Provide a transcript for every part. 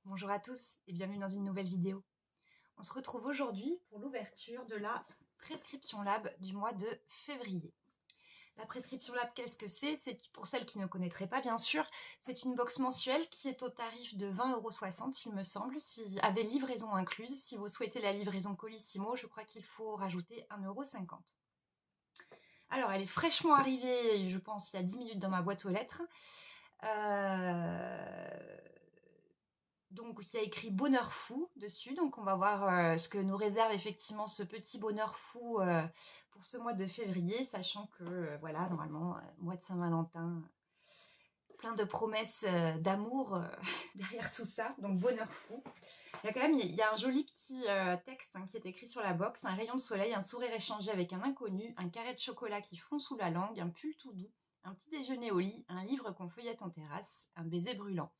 Bonjour à tous et bienvenue dans une nouvelle vidéo. On se retrouve aujourd'hui pour l'ouverture de la prescription lab du mois de février. La prescription lab, qu'est-ce que c'est? C'est pour celles qui ne connaîtraient pas, bien sûr, c'est une box mensuelle qui est au tarif de 20,60 €, il me semble, avec livraison incluse. Si vous souhaitez la livraison Colissimo, je crois qu'il faut rajouter 1,50 €. Alors, elle est fraîchement arrivée, je pense, il y a 10 minutes dans ma boîte aux lettres. Donc, il y a écrit bonheur fou dessus. Donc, on va voir ce que nous réserve effectivement ce petit bonheur fou pour ce mois de février, sachant que, voilà, normalement, mois de Saint-Valentin, plein de promesses d'amour derrière tout ça. Donc, bonheur fou. Il y a un joli petit texte qui est écrit sur la box. Un rayon de soleil, un sourire échangé avec un inconnu, un carré de chocolat qui fond sous la langue, un pull tout doux, un petit déjeuner au lit, un livre qu'on feuillette en terrasse, un baiser brûlant.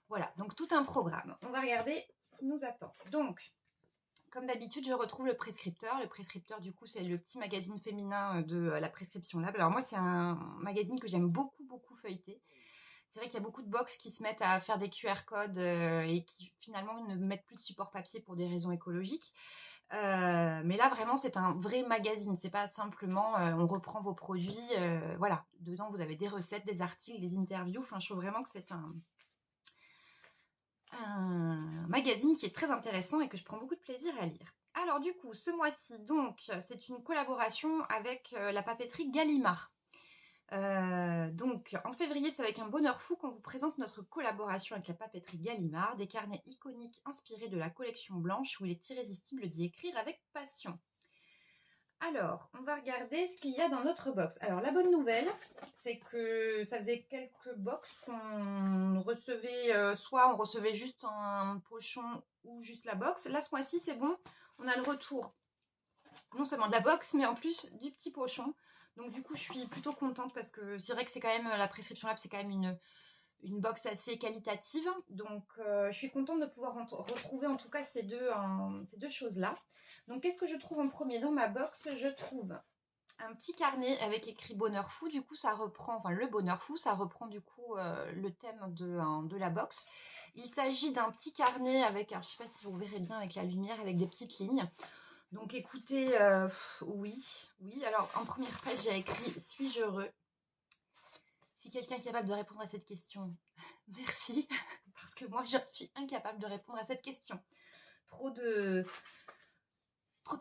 Voilà, donc tout un programme. On va regarder ce qui nous attend. Donc, comme d'habitude, je retrouve le prescripteur. Le prescripteur, du coup, c'est le petit magazine féminin de la prescription lab. Alors moi, c'est un magazine que j'aime beaucoup, beaucoup feuilleter. C'est vrai qu'il y a beaucoup de box qui se mettent à faire des QR codes et qui finalement ne mettent plus de support papier pour des raisons écologiques. Mais là, vraiment, c'est un vrai magazine. C'est pas simplement on reprend vos produits. Voilà, dedans, vous avez des recettes, des articles, des interviews. Enfin, je trouve vraiment que c'est un magazine qui est très intéressant et que je prends beaucoup de plaisir à lire. Alors du coup, ce mois-ci, donc, c'est une collaboration avec la papeterie Gallimard. Donc, en février, c'est avec un bonheur fou qu'on vous présente notre collaboration avec la papeterie Gallimard, des carnets iconiques inspirés de la collection blanche où il est irrésistible d'y écrire avec passion. Alors, on va regarder ce qu'il y a dans notre box. Alors, la bonne nouvelle, c'est que ça faisait quelques box qu'on recevait, soit on recevait juste un pochon ou juste la box. Là, ce mois-ci, c'est bon, on a le retour non seulement de la box, mais en plus du petit pochon. Donc, du coup, je suis plutôt contente parce que c'est vrai que c'est quand même, la prescription lab, c'est quand même une box assez qualitative. Donc, je suis contente de pouvoir retrouver en tout cas ces deux choses-là. Donc, qu'est-ce que je trouve en premier dans ma box? Je trouve un petit carnet avec écrit bonheur fou. Du coup, ça reprend, enfin le bonheur fou, ça reprend du coup le thème de la box. Il s'agit d'un petit carnet avec, alors je sais pas si vous verrez bien avec la lumière, avec des petites lignes. Donc écoutez, oui. Alors en première page, j'ai écrit suis-je heureux? Si quelqu'un est capable de répondre à cette question, merci, parce que moi, je suis incapable de répondre à cette question. Trop de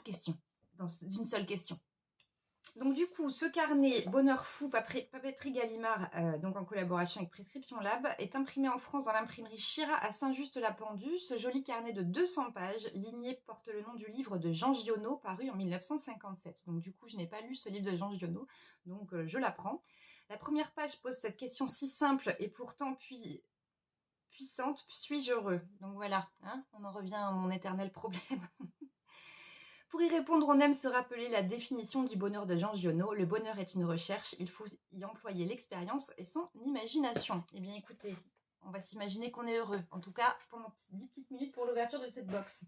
questions dans une seule question. Donc du coup, ce carnet Bonheur Fou, papeterie Gallimard, donc en collaboration avec Prescription Lab, est imprimé en France dans l'imprimerie Chira à Saint-Just-la-Pendue. Ce joli carnet de 200 pages, ligné, porte le nom du livre de Jean Giono, paru en 1957. Donc du coup, je n'ai pas lu ce livre de Jean Giono, donc je l'apprends. La première page pose cette question si simple et pourtant puissante, suis-je heureux? Donc voilà, hein, on en revient à mon éternel problème. Pour y répondre, on aime se rappeler la définition du bonheur de Jean Giono. Le bonheur est une recherche, il faut y employer l'expérience et son imagination. Eh bien écoutez, on va s'imaginer qu'on est heureux. En tout cas, pendant 10 petites minutes pour l'ouverture de cette box.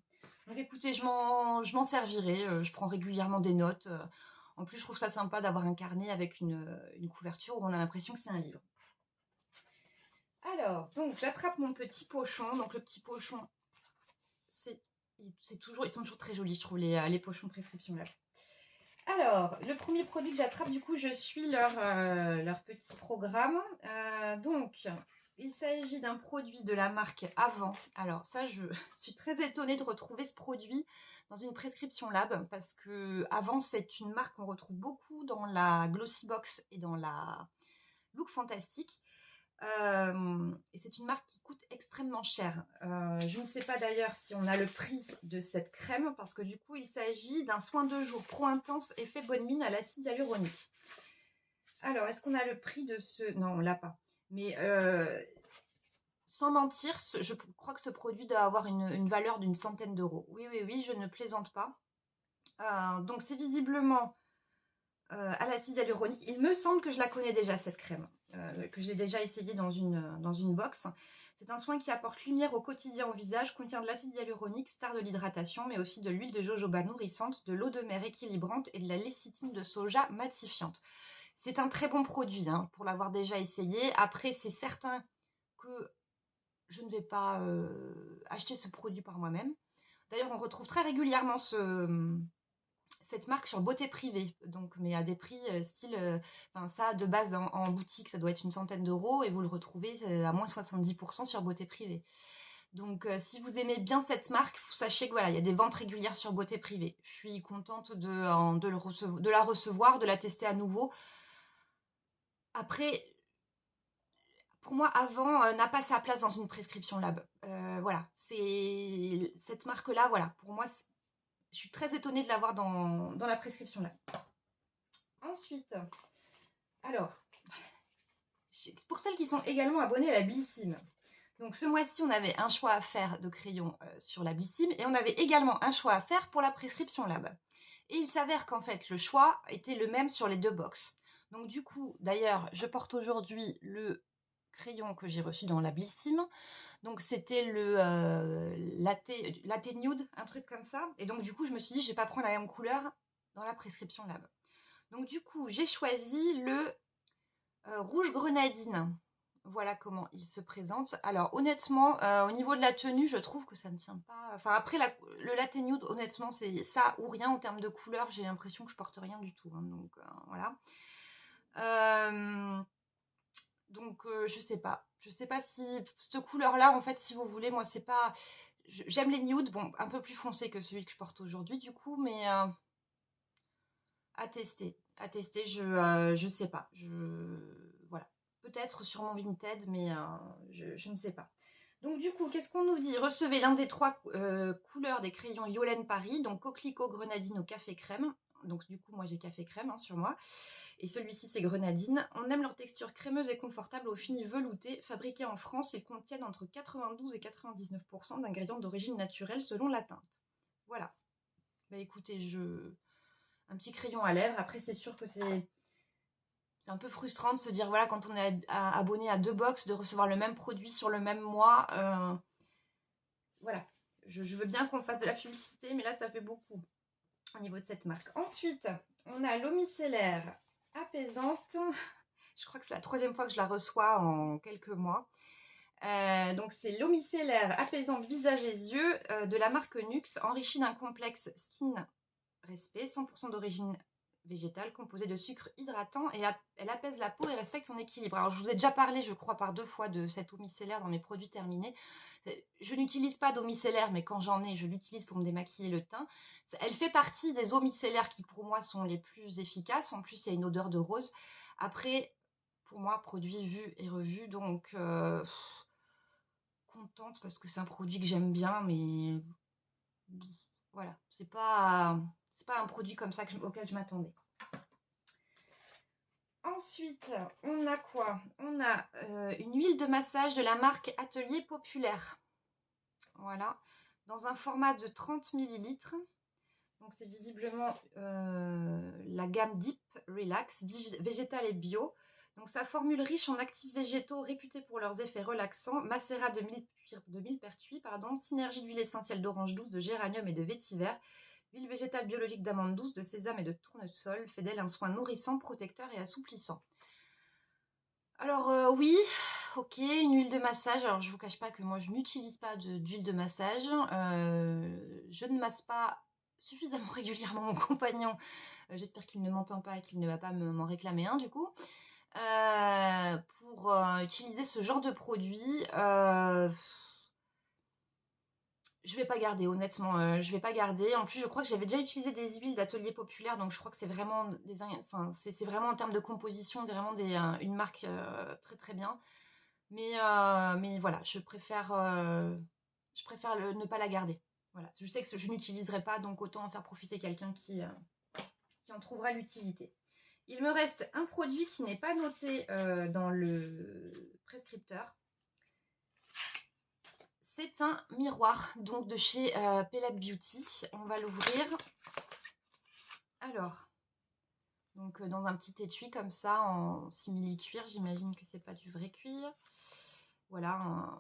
Donc écoutez, je m'en servirai. Je prends régulièrement des notes. En plus, je trouve ça sympa d'avoir un carnet avec une couverture où on a l'impression que c'est un livre. Alors, donc j'attrape mon petit pochon. Donc le petit pochon, ils sont toujours très jolis, je trouve, les pochons prescription lab. Alors, le premier produit que j'attrape, du coup, je suis leur petit programme. Donc, il s'agit d'un produit de la marque Avant. Alors ça, je suis très étonnée de retrouver ce produit dans une prescription lab parce que Avant, c'est une marque qu'on retrouve beaucoup dans la Glossy Box et dans la Look Fantastique. Et c'est une marque qui coûte extrêmement cher. Je ne sais pas d'ailleurs si on a le prix de cette crème parce que du coup il s'agit d'un soin de jour pro intense effet bonne mine à l'acide hyaluronique. Alors est-ce qu'on a le prix de ce... Non, on l'a pas. Mais sans mentir, je crois que ce produit doit avoir une valeur d'une centaine d'euros. Oui, je ne plaisante pas. Donc c'est visiblement à l'acide hyaluronique. Il me semble que je la connais déjà cette crème, que j'ai déjà essayée dans une box. C'est un soin qui apporte lumière au quotidien au visage, contient de l'acide hyaluronique, star de l'hydratation, mais aussi de l'huile de jojoba nourrissante, de l'eau de mer équilibrante et de la lécithine de soja matifiante. C'est un très bon produit pour l'avoir déjà essayé. Après, c'est certain que je ne vais pas acheter ce produit par moi-même. D'ailleurs, on retrouve très régulièrement cette marque sur Beauté Privée, donc, mais à des prix style, ça de base en boutique, ça doit être une centaine d'euros et vous le retrouvez à moins 70% sur Beauté Privée. Donc, si vous aimez bien cette marque, sachez que voilà, il y a des ventes régulières sur Beauté Privée. Je suis contente de la recevoir, de la tester à nouveau. Après, pour moi, avant n'a pas sa place dans une prescription lab. Voilà, c'est cette marque-là, voilà, pour moi, je suis très étonnée de l'avoir dans la prescription lab. Ensuite, alors, pour celles qui sont également abonnées à la Blissim, donc ce mois-ci, on avait un choix à faire de crayons sur la Blissim et on avait également un choix à faire pour la prescription lab. Et il s'avère qu'en fait, le choix était le même sur les deux box. Donc du coup, d'ailleurs, je porte aujourd'hui le crayon que j'ai reçu dans la Blissim. Donc c'était le latte nude, un truc comme ça. Et donc du coup, je me suis dit, je vais pas prendre la même couleur dans la prescription lab. Donc du coup, j'ai choisi le rouge grenadine. Voilà comment il se présente. Alors honnêtement, au niveau de la tenue, je trouve que ça ne tient pas. Enfin après, le latte nude, honnêtement, c'est ça ou rien en termes de couleur. J'ai l'impression que je porte rien du tout. Hein, donc voilà. Je sais pas. Je sais pas si cette couleur-là, en fait, si vous voulez, moi, c'est pas. J'aime les nudes, bon, un peu plus foncé que celui que je porte aujourd'hui, du coup, mais à tester. À tester, je sais pas. Voilà. Peut-être sur mon Vinted, mais je ne sais pas. Donc du coup, qu'est-ce qu'on nous dit? Recevez l'un des trois couleurs des crayons Yolène Paris, donc coquelicot, grenadine au café crème. Donc du coup, moi j'ai café crème hein, sur moi. Et celui-ci, c'est grenadine. On aime leur texture crémeuse et confortable au fini velouté. Fabriqués en France, ils contiennent entre 92 et 99% d'ingrédients d'origine naturelle selon la teinte. Voilà. Bah écoutez, un petit crayon à lèvres. Après, c'est sûr que c'est un peu frustrant de se dire, voilà, quand on est abonné à deux box, de recevoir le même produit sur le même mois. Voilà. Je veux bien qu'on fasse de la publicité, mais là, ça fait beaucoup au niveau de cette marque. Ensuite, on a l'eau micellaire apaisante. Je crois que c'est la troisième fois que je la reçois en quelques mois. Donc c'est l'eau micellaire apaisante visage et yeux de la marque Nux, enrichie d'un complexe Skin Respect, 100% d'origine végétale, composée de sucre hydratant et elle apaise la peau et respecte son équilibre. Alors je vous ai déjà parlé, je crois, par 2 fois de cette eau micellaire dans mes produits terminés. Je n'utilise pas d'eau micellaire, mais quand j'en ai, je l'utilise pour me démaquiller le teint. Elle fait partie des eaux micellaires qui, pour moi, sont les plus efficaces. En plus, il y a une odeur de rose. Après, pour moi, produit vu et revu, donc contente parce que c'est un produit que j'aime bien, mais voilà, c'est pas un produit comme ça auquel je m'attendais. Ensuite, on a quoi? On a une huile de massage de la marque Atelier Populaire. Voilà, dans un format de 30 ml. Donc c'est visiblement la gamme Deep Relax, végétal et bio. Donc sa formule riche en actifs végétaux réputés pour leurs effets relaxants, macérat de millepertuis, synergie d'huile essentielle d'orange douce, de géranium et de vétiver, huile végétale biologique d'amande douce, de sésame et de tournesol, fait d'elle un soin nourrissant, protecteur et assouplissant. Alors oui, ok, une huile de massage. Alors je vous cache pas que moi je n'utilise pas d'huile de massage. Je ne masse pas suffisamment régulièrement mon compagnon. J'espère qu'il ne m'entend pas et qu'il ne va pas m'en réclamer un du coup. Pour utiliser ce genre de produit, je vais pas garder, honnêtement, je vais pas garder. En plus, je crois que j'avais déjà utilisé des huiles d'Atelier Populaire, donc je crois que c'est vraiment c'est vraiment en termes de composition, vraiment une marque très très bien. Mais voilà, je préfère ne pas la garder. Voilà, je sais que je n'utiliserai pas, donc autant en faire profiter quelqu'un qui en trouvera l'utilité. Il me reste un produit qui n'est pas noté dans le prescripteur. C'est un miroir donc de chez Pelab Beauty. On va l'ouvrir. Alors, donc dans un petit étui comme ça en simili-cuir. J'imagine que c'est pas du vrai cuir. Voilà,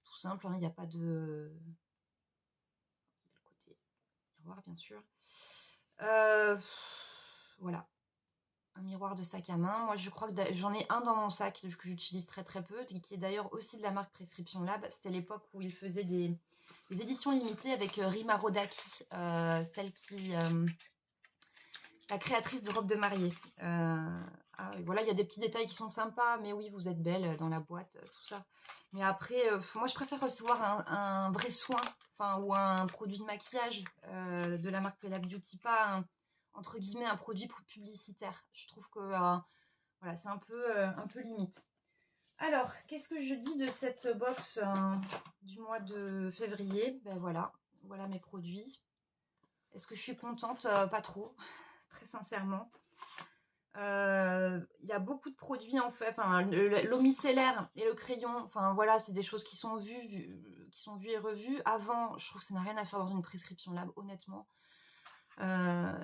tout simple, hein, il n'y a pas de... Le côté miroir, bien sûr. Voilà. un miroir de sac à main. Moi, je crois que j'en ai un dans mon sac que j'utilise très très peu, qui est d'ailleurs aussi de la marque Prescription Lab. C'était l'époque où il faisait des éditions limitées avec Rima Rodaki, celle qui... la créatrice de robes de mariée. Voilà, il y a des petits détails qui sont sympas, mais oui, vous êtes belle dans la boîte, tout ça. Mais après, moi, je préfère recevoir un vrai soin, ou un produit de maquillage de la marque Pella Beauty, pas entre guillemets un produit publicitaire. Je trouve que voilà, c'est un peu limite. Alors, qu'est-ce que je dis de cette box du mois de février? Ben voilà mes produits. Est-ce que je suis contente? Pas trop, très sincèrement. Il y a beaucoup de produits en fait, l'eau micellaire et le crayon, voilà, c'est des choses qui sont vues et revues. Avant, je trouve que ça n'a rien à faire dans une prescription lab, honnêtement.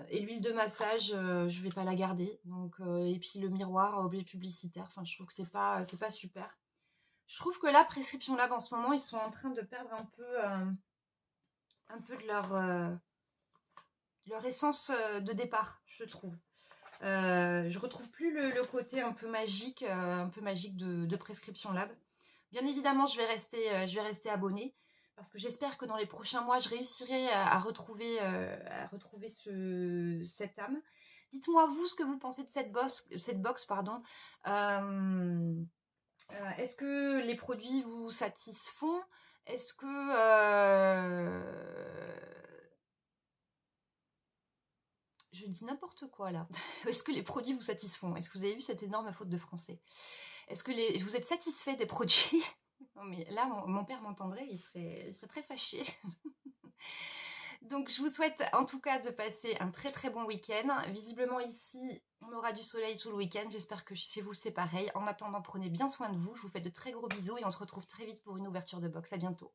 Et l'huile de massage, je vais pas la garder. Donc, et puis le miroir, objet publicitaire, je trouve que c'est pas super. Je trouve que la prescription lab en ce moment, ils sont en train de perdre un peu de leur essence de départ, je trouve. Je retrouve plus le côté un peu magique de Prescription Lab. Bien évidemment, je vais rester abonnée parce que j'espère que dans les prochains mois, je réussirai à retrouver cette âme. Dites-moi vous ce que vous pensez de cette box, pardon. Est-ce que les produits vous satisfont? Est-ce que je dis n'importe quoi là. Est-ce que les produits vous satisfont? Est-ce que vous avez vu cette énorme faute de français? Est-ce que vous êtes satisfait des produits? Non mais là, mon père m'entendrait, il serait très fâché. Donc je vous souhaite en tout cas de passer un très très bon week-end. Visiblement ici, on aura du soleil tout le week-end. J'espère que chez vous c'est pareil. En attendant, prenez bien soin de vous. Je vous fais de très gros bisous et on se retrouve très vite pour une ouverture de box. À bientôt.